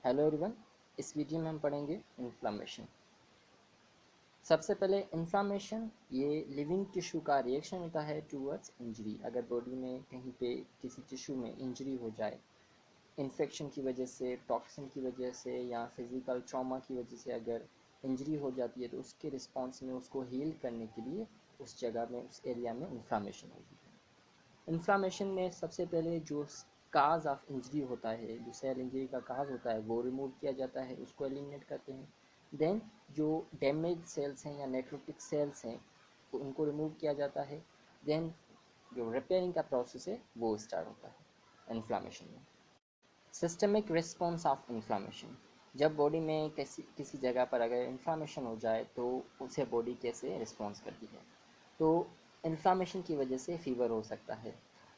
Hello everyone. इस video में हम पढ़ेंगे इन्फ्लामेशन। सबसे पहले इन्फ्लामेशन ये लिविंग टिश्यू का रिएक्शन होता है टूवर्ड्स इंजरी। अगर बॉडी में कहीं पे किसी टिश्यू में इंजरी हो जाए, इन्फेक्शन की वजह से, टॉक्सिन की वजह से या फिजिकल ट्रॉमा की वजह से अगर इंजरी हो जाती है तो उसके रिस्पॉन्स में उसको हील करने के लिए उस जगह में, उस एरिया में इन्फ्लामेशन होती है। इन्फ्लामेशन में सबसे पहले जो काज ऑफ इंजरी होता है, जो सेल इंजरी का काज होता है, वो रिमूव किया जाता है, उसको एलिमिनेट करते हैं। देन जो डैमेज सेल्स हैं या नेक्रोटिक सेल्स हैं उनको रिमूव किया जाता है। देन जो रिपेयरिंग का प्रोसेस है वो स्टार्ट होता है इन्फ्लामेशन में। सिस्टमिक रिस्पॉन्स ऑफ इन्फ्लामेशन, जब बॉडी में किसी जगह पर अगर इन्फ्लामेशन हो जाए तो उसे बॉडी कैसे रिस्पॉन्स करती है। तो इन्फ्लामेशन की वजह से फीवर हो सकता है।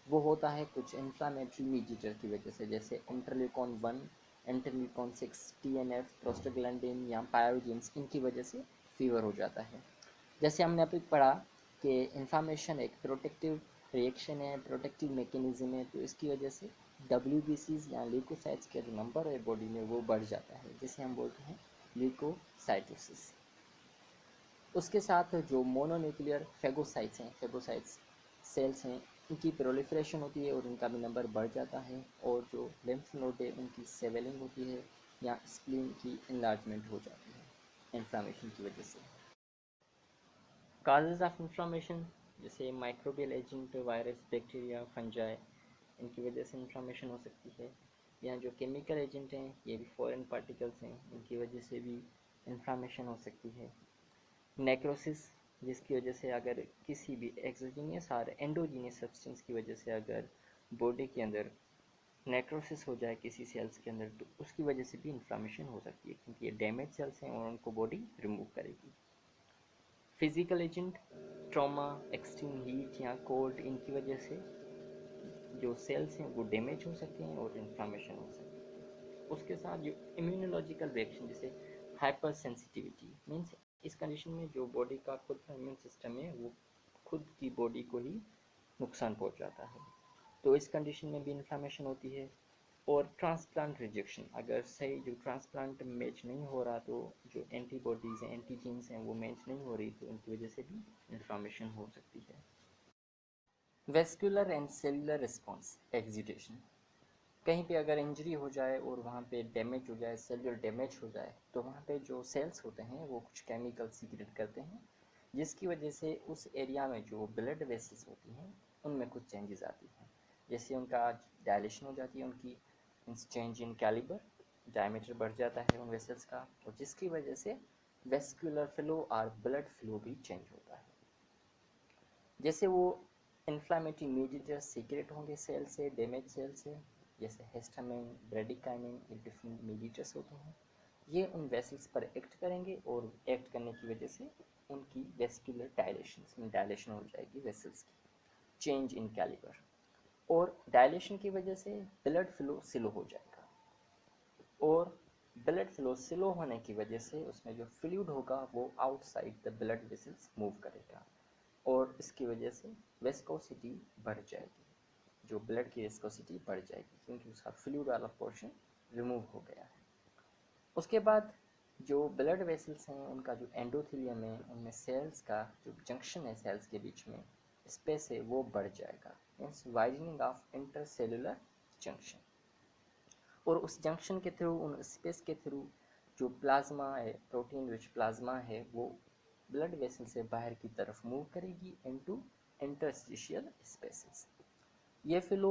वो होता है कुछ इन्फ्लामेटरी मीडिएटर की वजह से, जैसे इंटरल्यूकॉन 1, इंटरल्यूकॉन 6, TNF, प्रोस्टाग्लैंडिन या पायरोजिन्स, इनकी वजह से फीवर हो जाता है। जैसे हमने अभी पढ़ा कि इन्फ्लामेशन एक प्रोटेक्टिव रिएक्शन है, प्रोटेक्टिव मैकेनिज्म है, तो इसकी वजह से WBCs या ल्यूकोसाइट्स के जो नंबर है बॉडी में वो बढ़ जाता है, जिसे हम बोलते हैं ल्यूकोसाइटोसिस। उसके साथ जो मोनोन्यूक्लियर फेगोसाइट्स हैं, फेगोसाइट्स सेल्स हैं, उनकी प्रोलिफरेशन होती है और उनका भी नंबर बढ़ जाता है। और जो लिम्फ नोड है उनकी स्वेलिंग होती है या स्प्लीन की इनलार्जमेंट हो जाती है इन्फ्लामेशन की वजह से। काजेज ऑफ इन्फ्लामेशन, जैसे microbial agent, virus, bacteria, fungi, इनकी वजह से इन्फ्लामेशन हो सकती है। या जो केमिकल एजेंट हैं, ये भी फॉरेन पार्टिकल्स हैं, इनकी वजह से भी इन्फ्लामेशन हो सकती है। नेक्रोसिस, जिसकी वजह से अगर किसी भी एक्सोजीनियस और एंडोजीनियस सब्सटेंस की वजह से अगर बॉडी के अंदर नेक्रोसिस हो जाए किसी सेल्स के अंदर, तो उसकी वजह से भी इन्फ्लामेशन हो सकती है, क्योंकि ये डैमेज सेल्स हैं और उनको बॉडी रिमूव करेगी। Physical agent, trauma, extreme heat या कोल्ड, इनकी वजह से जो सेल्स हैं वो डैमेज हो सकते हैं और इन्फ्लामेशन हो सकती है। उसके साथ जो इम्यूनोलॉजिकल रिएक्शन, जैसे हाइपर सेंसिटिविटी, मीन्स इस कंडीशन में जो बॉडी का खुद का इम्यून सिस्टम है वो खुद की बॉडी को ही नुकसान पहुंचाता है, तो इस कंडीशन में भी इन्फ्लामेशन होती है। और ट्रांसप्लांट रिजेक्शन, अगर सही जो ट्रांसप्लांट मैच नहीं हो रहा, तो जो एंटीबॉडीज़ हैं, एंटीजीन्स हैं, वो मैच नहीं हो रही, तो उनकी वजह से भी इन्फ्लामेशन हो सकती है। Vascular and cellular response, excitation, कहीं पे अगर इंजरी हो जाए और वहाँ पे डैमेज हो जाए, सेलुलर डैमेज हो जाए, तो वहाँ पे जो सेल्स होते हैं वो कुछ केमिकल सीक्रेट करते हैं, जिसकी वजह से उस एरिया में जो ब्लड वेसल्स होती हैं उनमें कुछ चेंजेस आती हैं। जैसे उनका डायलेशन हो जाती है, उनकी चेंज इन कैलिबर, डायमीटर बढ़ जाता है उन वेसल्स का, और जिसकी वजह से वेस्कुलर फ्लो और ब्लड फ्लो भी चेंज होता है। जैसे वो इन्फ्लामेटरी मीडिएटर सीक्रेट होंगे सेल से, डैमेज सेल से, जैसे हिस्टामिन, ब्रेडिकाइनिन, ये डिफरेंट मीडिएटर्स होते हैं, ये उन वेसल्स पर एक्ट करेंगे और एक्ट करने की वजह से उनकी वेस्कुलर डायलेशन हो जाएगी वेसल्स की, चेंज इन कैलिबर, और डायलेशन की वजह से ब्लड फ्लो स्लो हो जाएगा, और ब्लड फ्लो स्लो होने की वजह से उसमें जो फ्लूइड होगा वो outside the blood vessels move करेगा, और इसकी वजह से वेस्कोसिटी बढ़ जाएगी, जो ब्लड की वेस्कोसिटी बढ़ जाएगी, क्योंकि उसका फ्लूइड वाला पोर्शन रिमूव हो गया है। उसके बाद जो ब्लड वेसल्स हैं उनका जो एंडोथेलियम है, उनमें सेल्स का जो जंक्शन है, सेल्स के बीच में स्पेस है, वो बढ़ जाएगा, means widening of intercellular junction. और उस जंक्शन के थ्रू, उन स्पेस के थ्रू, जो प्लाज्मा है, प्रोटीन रिच प्लाज्मा है, वो ब्लड वेसल से बाहर की तरफ मूव करेगी इनटू इंटरस्टिशियल स्पेसेस। ये फ्लो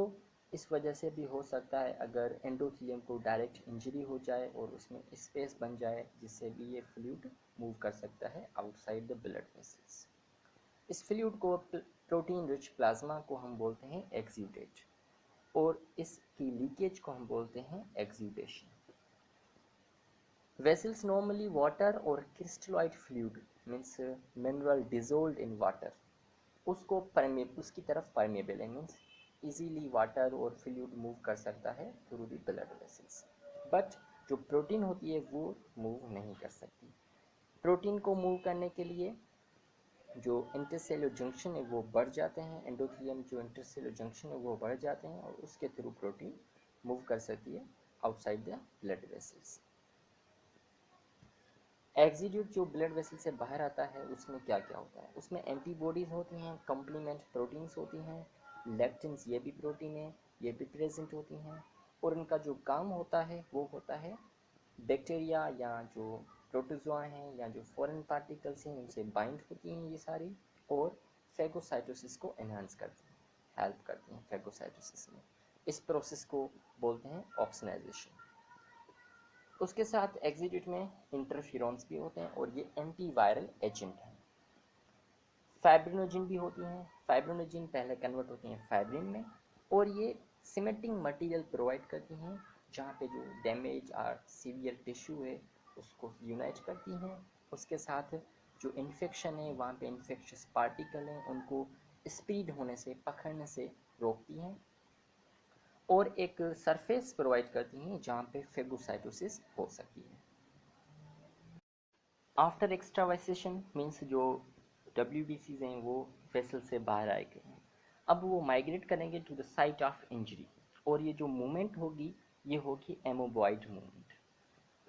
इस वजह से भी हो सकता है अगर एंडोथेलियम को डायरेक्ट इंजरी हो जाए और उसमें स्पेस बन जाए, जिससे भी ये फ्लूइड मूव कर सकता है आउटसाइड द ब्लड वेसल्स। इस फ्लूइड को, प्रोटीन रिच प्लाज्मा को हम बोलते हैं एक्सुडेट, और इसकी लीकेज को हम बोलते हैं एक्सुडेशन। वेसल्स नॉर्मली वाटर और crystalloid fluid, means mineral dissolve in water, उसको उसकी तरफ परमेबल है, मीन्स इजीली वाटर और फ्लूइड मूव कर सकता है through the blood vessels. But जो प्रोटीन होती है वो मूव नहीं कर सकती। प्रोटीन को मूव करने के लिए जो इंटरसेलुलर जंक्शन है वो बढ़ जाते हैं, एंडोथेलियम जो इंटरसेलुलर जंक्शन है वो बढ़ जाते हैं, और उसके थ्रू प्रोटीन मूव कर सकती है आउटसाइड द ब्लड वेसल्स। एक्जीड्यूट जो ब्लड वेसल से बाहर आता है उसमें क्या क्या होता है, उसमें एंटीबॉडीज होती हैं, कॉम्प्लीमेंट प्रोटीन्स होती हैं, लेक्टिन्स ये भी प्रोटीन है, ये भी प्रेजेंट होती हैं, और इनका जो काम होता है वो होता है बैक्टीरिया या जो प्रोटोजोआ हैं या जो फॉरेन पार्टिकल्स हैं उनसे बाइंड होती हैं ये सारी, और फैगोसाइटोसिस को एनहांस करती हैं, हेल्प करती हैं फैगोसाइटोसिस में। इस प्रोसेस को बोलते हैं ऑक्सीनाइजेशन। उसके साथ एक्जीड्यूट में इंटरफेरॉन्स भी होते हैं और ये एंटीवायरल एजेंट हैं। फाइब्रिनोजिन भी होती हैं, फाइब्रिनोजिन पहले कन्वर्ट होती हैं फाइब्रिन में, और ये सीमेंटिंग मटेरियल प्रोवाइड करती हैं जहाँ पे जो डैमेज और सीवियर टिश्यू है उसको यूनाइट करती हैं। उसके साथ जो इन्फेक्शन है वहाँ पे इन्फेक्शस पार्टिकल हैं उनको स्प्रेड होने से, पकड़ने से रोकती हैं, और एक सरफेस प्रोवाइड करती हैं जहाँ पे फेगोसाइटोसिस हो सकती है। आफ्टर एक्सट्रावाइसेशन मीन्स जो WBCs हैं वो वेसल से बाहर आए गए हैं, अब वो माइग्रेट करेंगे to the site of injury, और ये जो मूवमेंट होगी ये होगी एमोबॉइड मूवमेंट,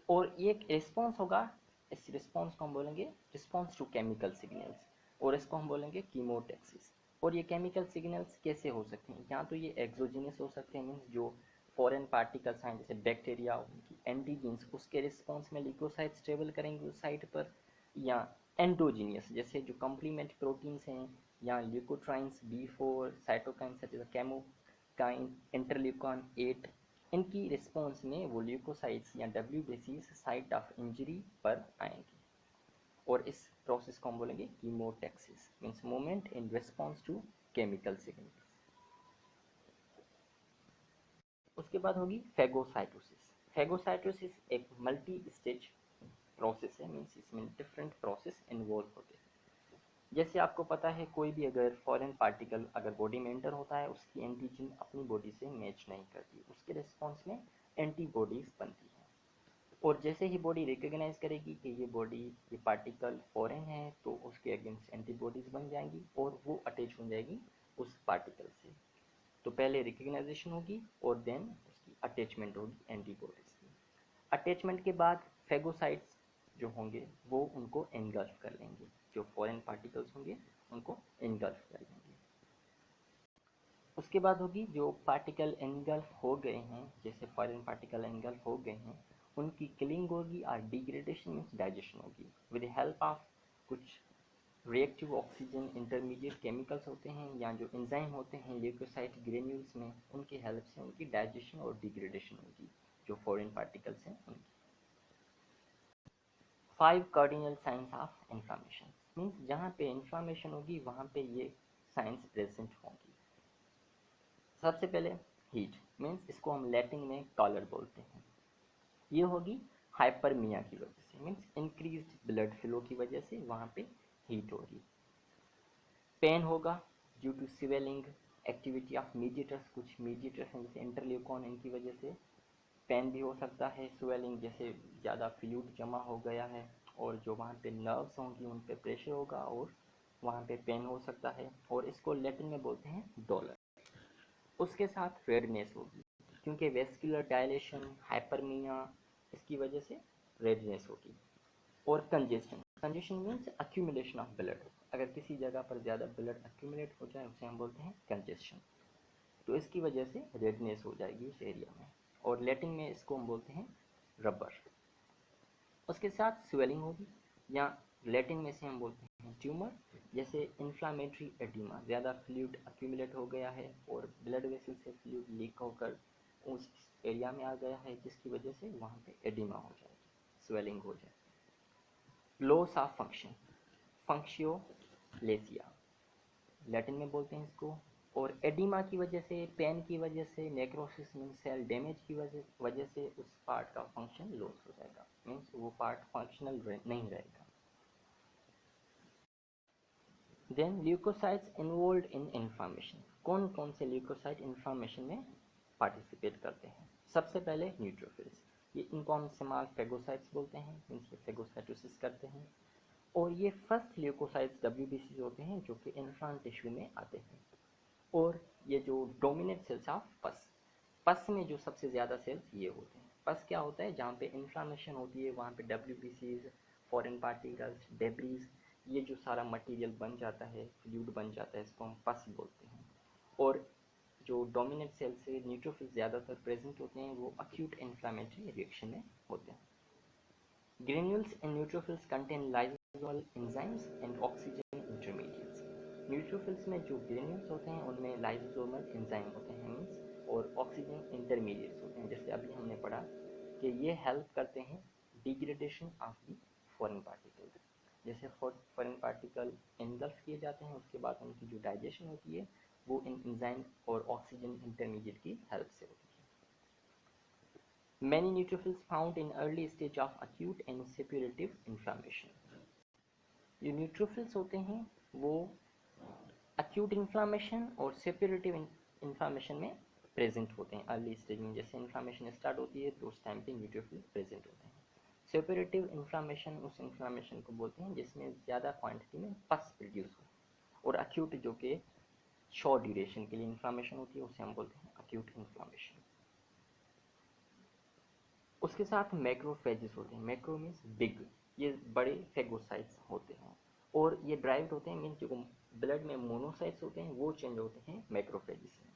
और ये एक रिस्पॉन्स होगा। इस रिस्पॉन्स को हम बोलेंगे रिस्पॉन्स टू केमिकल सिग्नल्स, और इसको हम बोलेंगे कीमोटैक्सिस। और ये केमिकल सिग्नल्स कैसे हो सकते हैं, या तो ये एक्सोजीनियस हो सकते हैं, मीन्स जो फॉरेन पार्टिकल्स हैं जैसे बैक्टीरिया उनकी एंटीजीन्स उसके रिस्पॉन्स में ल्यूकोसाइट्स ट्रेवल करेंगे उस साइट पर, या एंडोजीनियस जैसे जो कम्प्लीमेंट प्रोटीन्स हैं या leukotrienes B4 cytokine such as chemokine interleukin 8, इनकी रिस्पॉन्स में वो ल्यूकोसाइट्स या WBCs साइट ऑफ इंजरी पर आएंगे, और इस प्रोसेस को हम बोलेंगे chemotaxis, means movement in response to chemical signals. उसके बाद होगी फेगोसाइटोसिस। फेगोसाइटोसिस एक मल्टी स्टेज प्रोसेस है, मीन्स इसमें डिफरेंट प्रोसेस इन्वॉल्व होते हैं। जैसे आपको पता है कोई भी अगर फॉरेन पार्टिकल अगर बॉडी में एंटर होता है उसकी एंटीजन अपनी बॉडी से मैच नहीं करती, उसके रिस्पॉन्स में एंटीबॉडीज बनती है, और जैसे ही बॉडी रिकॉग्नाइज करेगी कि ये पार्टिकल फॉरेन है तो उसके अगेंस्ट एंटीबॉडीज बन जाएंगी और वो अटैच हो जाएगी उस पार्टिकल से। तो पहले रिकॉग्नाइजेशन होगी और देन उसकी अटैचमेंट होगी एंटीबॉडीज की। अटैचमेंट के बाद फेगोसाइट्स जो होंगे वो उनको एनगल्फ कर लेंगे, जो फॉरेन पार्टिकल्स होंगे उनको एनगल्फ कर लेंगे। उसके बाद होगी जो पार्टिकल एनगल्फ हो गए हैं, जैसे फॉरेन पार्टिकल एनगल्फ हो गए हैं, उनकी किलिंग होगी और डिग्रेडेशन मीन्स डाइजेशन होगी विद हेल्प ऑफ कुछ रिएक्टिव ऑक्सीजन इंटरमीडिएट केमिकल्स होते हैं या जो एंजाइम होते हैं ल्यूकोसाइट ग्रेन्यूल्स में, उनकी हेल्प से उनकी डाइजेशन और डिग्रेडेशन होगी जो फॉरेन पार्टिकल्स हैं उनकी। 5 cardinal science of inflammation means जहाँ पे इन्फ्लामेशन होगी वहाँ पे ये साइंस प्रेजेंट होंगी। सबसे पहले हीट मीन्स इसको हम लैटिन में कॉलर बोलते हैं, ये होगी हाइपरमिया की वजह से, मीन्स इंक्रीज्ड ब्लड फ्लो की वजह से वहाँ पे हीट हो रही। पेन होगा due to swelling activity of mediators, कुछ मीडिएटर्स हैं जैसे इंटरल्यूकॉन, इनकी वजह से पेन भी हो सकता है। स्वेलिंग जैसे ज़्यादा फ्लूइड जमा हो गया है और जो वहाँ पे नर्व्स होंगी उन पे प्रेशर होगा और वहाँ पे पेन हो सकता है, और इसको लैटिन में बोलते हैं डॉलर। उसके साथ रेडनेस होगी क्योंकि वेस्कुलर डायलेशन हाइपरमिया इसकी वजह से रेडनेस होगी। और congestion, congestion means accumulation of blood, अगर किसी जगह पर ज़्यादा ब्लड अक्यूमुलेट हो जाए उसे हम बोलते हैं कंजेशन, तो इसकी वजह से रेडनेस हो जाएगी उस एरिया में, और लैटिन में इसको हम बोलते हैं रबर। उसके साथ स्वेलिंग होगी या लैटिन में से हम बोलते हैं ट्यूमर, जैसे इन्फ्लामेटरी एडिमा, ज़्यादा फ्लूइड अक्यूमुलेट हो गया है और ब्लड वेसल से फ्लूइड लीक होकर उस एरिया में आ गया है जिसकी वजह से वहाँ पे एडिमा हो जाएगी, स्वेलिंग हो जाएगी। लॉस ऑफ फंक्शन, फंक्शियोलेसिया लैटिन में बोलते हैं इसको, और एडिमा की वजह से, पेन की वजह से, नेक्रोसिस मीन्स सेल डैमेज की वजह से उस पार्ट का फंक्शन लॉस हो जाएगा, मीन्स वो पार्ट फंक्शनल नहीं रहेगा। Then leukocytes involve in inflammation, कौन कौन से ल्यूकोसाइट इन्फ्लामेशन में पार्टिसिपेट करते हैं। सबसे पहले न्यूट्रोफिल्स, ये इनको हम स्मॉल फेगोसाइट्स बोलते हैं, मीन्स ये फेगोसाइटोसिस करते हैं, और ये फर्स्ट ल्यूकोसाइट्स WBCs होते हैं जो कि इन्फ्लाम टिश्यू में आते हैं। और ये जो डोमिनेंट सेल्स ऑफ पस में जो सबसे ज़्यादा सेल्स ये होते हैं, पस क्या होता है, जहाँ पे इन्फ्लामेशन होती है वहाँ पे WBCs, फॉरेन पार्टिकल्स, डेब्रीज, ये जो सारा मटेरियल बन जाता है, फ्लूइड बन जाता है, इसको हम पस बोलते हैं। और जो डोमिनेंट सेल से न्यूट्रोफिल्स ज़्यादातर प्रेजेंट होते हैं वो अक्यूट इन्फ्लामेटरी रिएक्शन में होते हैं। Granules in neutrophils contain lysosomal enzymes and oxygen intermediates. Neutrophils में जो ग्रेन्यूल्स होते हैं उनमें लाइसोसोमल एंजाइम होते हैं मीन्स और ऑक्सीजन इंटरमीडिएट्स होते हैं, जैसे अभी हमने पढ़ा कि ये हेल्प करते हैं degradation of the foreign particle. जैसे फॉरेन पार्टिकल एनगल्फ किए जाते हैं उसके बाद उनकी जो डाइजेशन होती है वो इन एंजाइम और ऑक्सीजन इंटरमीडिएट की हेल्प से होती है। Many neutrophils found in early stage of acute and suppurative inflammation. जो न्यूट्रोफिल्स होते हैं वो acute inflammation और suppurative inflammation में प्रेजेंट होते हैं अर्ली स्टेज में। जैसे इन्फ्लामेशन स्टार्ट होती है तो उस टाइम पे न्यूट्रोफिल प्रेजेंट होते हैं। सेपरेटिव इन्फ्लामेशन उस इन्फ्लामेशन को बोलते हैं जिसमें ज़्यादा क्वांटिटी में पस प्रोड्यूस हो। और अक्यूट जो कि शॉर्ट ड्यूरेशन के लिए इन्फ्लामेशन होती है उसे हम बोलते हैं अक्यूट इन्फ्लामेशन। उसके साथ मैक्रोफेजेस होते हैं। मैक्रो मीन्स बिग, ये बड़े फेगोसाइट्स होते हैं और ये ड्राइव्ड होते हैं मीन्स जो ब्लड में मोनोसाइट्स होते हैं वो चेंज होते हैं मैक्रोफेजेस में।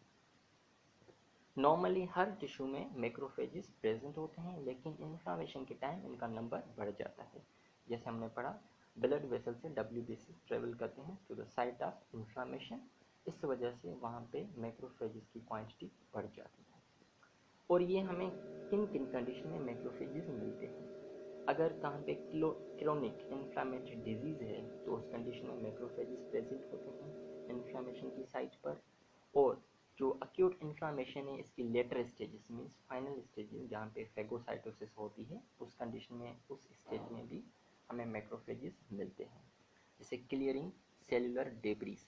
नॉर्मली हर टिश्यू में मैक्रोफेजेस प्रेजेंट होते हैं लेकिन इन्फ्लामेशन के टाइम इनका नंबर बढ़ जाता है। जैसे हमने पढ़ा ब्लड वेसल से WBC ट्रेवल करते हैं to the site of inflammation, इस वजह से वहाँ पे मैक्रोफेजेस की क्वांटिटी बढ़ जाती है। और ये हमें किन किन कंडीशन में मैक्रोफेजेस मिलते हैं। अगर कहाँ पे क्रोनिक इन्फ्लामेटरी डिजीज़ है तो उस कंडीशन में मैक्रोफेजेस प्रेजेंट होते हैं इन्फ्लामेशन की साइट पर। और जो अक्यूट इन्फ्लामेशन है इसकी later stages means final stages जहाँ पे फेगोसाइटोसिस होती है उस कंडीशन में उस स्टेज में भी हमें मैक्रोफेजेस मिलते हैं। जैसे clearing cellular debris,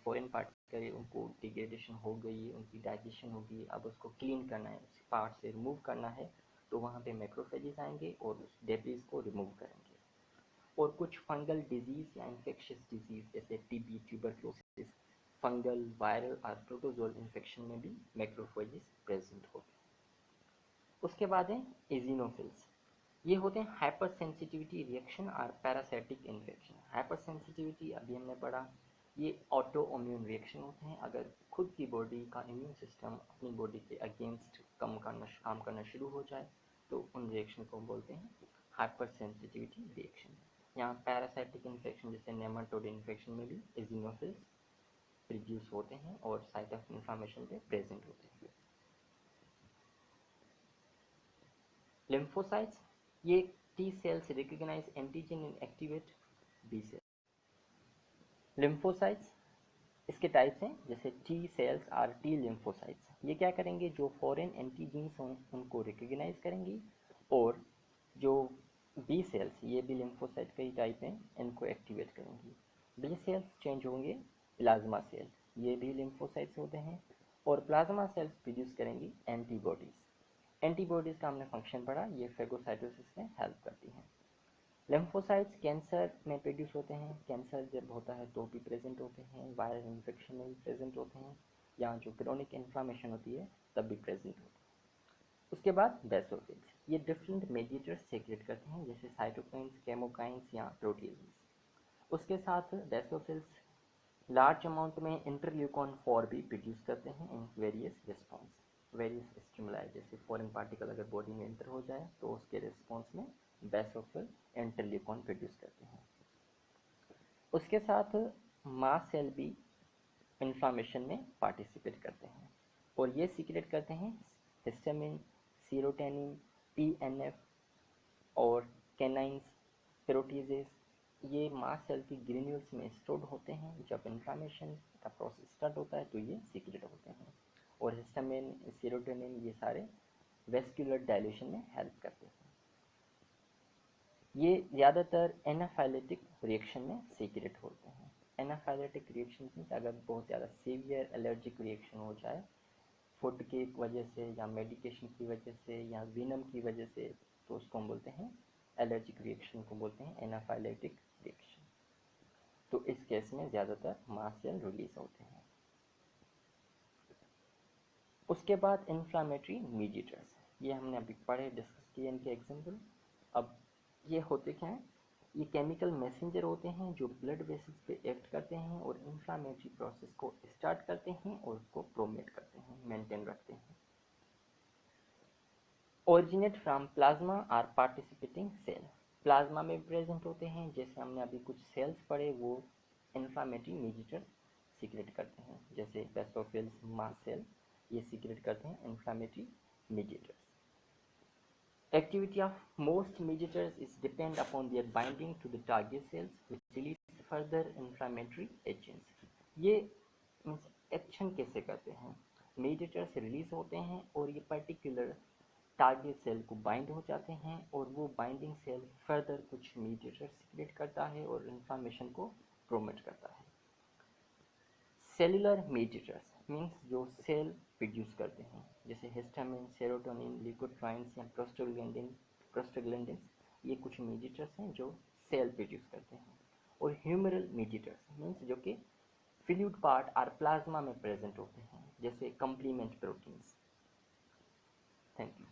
foreign particle उनको डिग्रेडेशन हो गई है, उनकी डाइजेशन हो गई, अब उसको क्लीन करना है, उस पार्ट से रिमूव करना है तो वहाँ पे मैक्रोफेजेस आएंगे और उस डेब्रीज को रिमूव करेंगे। और कुछ फंगल डिजीज़ या इन्फेक्शियस डिजीज़ जैसे TB, ट्यूबरक्लोसिस, फंगल, वायरल और प्रोटोजोल इन्फेक्शन में भी मैक्रोफेजेस प्रेजेंट होते हैं। उसके बाद है एजिनोफिल्स। ये होते हैं हाइपर सेंसिटिविटी रिएक्शन और पैरासाइटिक इन्फेक्शन। हाइपर सेंसिटिविटी अभी हमने पढ़ा, ये ऑटो इम्यून रिएक्शन होते हैं। अगर खुद की बॉडी का इम्यून सिस्टम अपनी बॉडी के अगेंस्ट काम करना शुरू हो जाए तो उन रिएक्शन को बोलते हैं हाइपर सेंसिटिविटी रिएक्शन। यहाँ पैरासाइटिक इन्फेक्शन जैसे नेमाटोड इन्फेक्शन में भी एजिनोफिल्स प्रोड्यूस होते हैं और साइट ऑफ इन्फ्लामेशन पे प्रेजेंट होते हैं। लिम्फोसाइट्स, ये T cells recognize antigen and activate B cells। Lymphocytes इसके टाइप्स हैं जैसे T cells और T lymphocytes। ये क्या करेंगे, जो फॉरेन एंटीजेंस हों उनको रिकग्नाइज करेंगी और जो B cells, ये भी लिम्फोसाइट का ही टाइप हैं, इनको एक्टिवेट करेंगी। B cells चेंज होंगे प्लाज्मा सेल, ये भी लिम्फोसाइट्स होते हैं और प्लाज्मा सेल्स प्रोड्यूस करेंगी एंटीबॉडीज़। एंटीबॉडीज़ का हमने फंक्शन पढ़ा, ये फेगोसाइटोसिस में हेल्प करती हैं। लिम्फोसाइट्स कैंसर में प्रोड्यूस होते हैं, कैंसर जब होता है तो भी प्रेजेंट होते हैं, वायरल इन्फेक्शन में भी प्रेजेंट होते हैं, यहाँ जो क्रोनिक इन्फ्लामेशन होती है तब भी प्रेजेंट होते हैं। उसके बाद बेसोफिल्स, ये डिफरेंट मेडिएटर्स सेक्रेट करते हैं जैसे साइटोकाइंस, केमोकाइंस या प्रोटीजेस। उसके साथ बेसोफिल्स लार्ज अमाउंट में इंटरल्यूकॉन 4 भी प्रोड्यूस करते हैं in various response, various stimuli. जैसे फॉरेन पार्टिकल अगर बॉडी में एंटर हो जाए तो उसके रिस्पॉन्स में बेसोफिल इंटरल्यूकॉन प्रोड्यूस करते हैं। उसके साथ मास्ट सेल भी इन्फ्लामेशन में पार्टिसिपेट करते हैं और ये सीक्रेट करते हैं हिस्टामिन, सीरोटेनिन, TNF और कैनाइंस, प्रोटीजेस। ये मास्ट सेल की ग्रेन्यूल्स में स्टोर्ड होते हैं। जब इन्फ्लामेशन का प्रोसेस स्टार्ट होता है तो ये सीक्रेट होते हैं और हिस्टामिन, सीरोटोनिन ये सारे वेस्कुलर डायलेशन में हेल्प करते हैं। ये ज़्यादातर एनाफाइलेटिक रिएक्शन में सीक्रेट होते हैं। एनाफाइलेटिक रिएक्शन मीन्स अगर बहुत ज़्यादा सीवियर एलर्जिक रिएक्शन हो जाए फूड की वजह से या मेडिकेशन की वजह से या विनम की वजह से तो उसको हम बोलते हैं एलर्जिक रिएक्शन को बोलते हैं एनाफाइलेटिक रिएक्शन। तो इस केस में ज़्यादातर मास्ट सेल रिलीज होते हैं। उसके बाद इन्फ्लामेटरी मीडिएटर्स, ये हमने अभी पढ़े, डिस्कस किए इनके एग्जाम्पल। अब ये होते क्या हैं, ये केमिकल मैसेंजर होते हैं जो ब्लड वेसल्स पे एक्ट करते हैं और इंफ्लामेटरी प्रोसेस को स्टार्ट करते हैं और उसको प्रोमेट करते हैं, मेंटेन रखते हैं। Originate from plasma are participating cell, plasma में प्रेजेंट होते हैं, जैसे हमने अभी कुछ सेल्स पढ़े वो इंफ्लामेटरी मीडिएटर्स सीक्रेट करते हैं, जैसे बेसोफिल्स, मास्ट सेल, ये सीक्रेट करते हैं inflammatory mediators. Activity of most mediators is depend upon their binding to the target cells which release further inflammatory agents. ये मीन्स एक्शन कैसे करते हैं, मीडिएटर्स रिलीज होते हैं और ये पर्टिकुलर टारगेट सेल को बाइंड हो जाते हैं और वो बाइंडिंग सेल फर्दर कुछ मीडिएटर सीक्रेट करता है और इन्फ्लामेशन को प्रोमोट करता है। सेलुलर मीडिएटर्स मीन्स जो सेल प्रोड्यूस करते हैं, जैसे हिस्टामिन, सेरोटोनिन, ल्यूकोट्राइन्स या प्रोस्टाग्लैंडिन, ये कुछ मीडिएटर्स हैं जो सेल प्रोड्यूस करते हैं। और ह्यूमरल मीडिएटर्स मीन्स जो कि फ्लूइड पार्ट और प्लाज्मा में प्रेजेंट होते हैं, जैसे कंप्लीमेंट प्रोटीन्स। Thank you.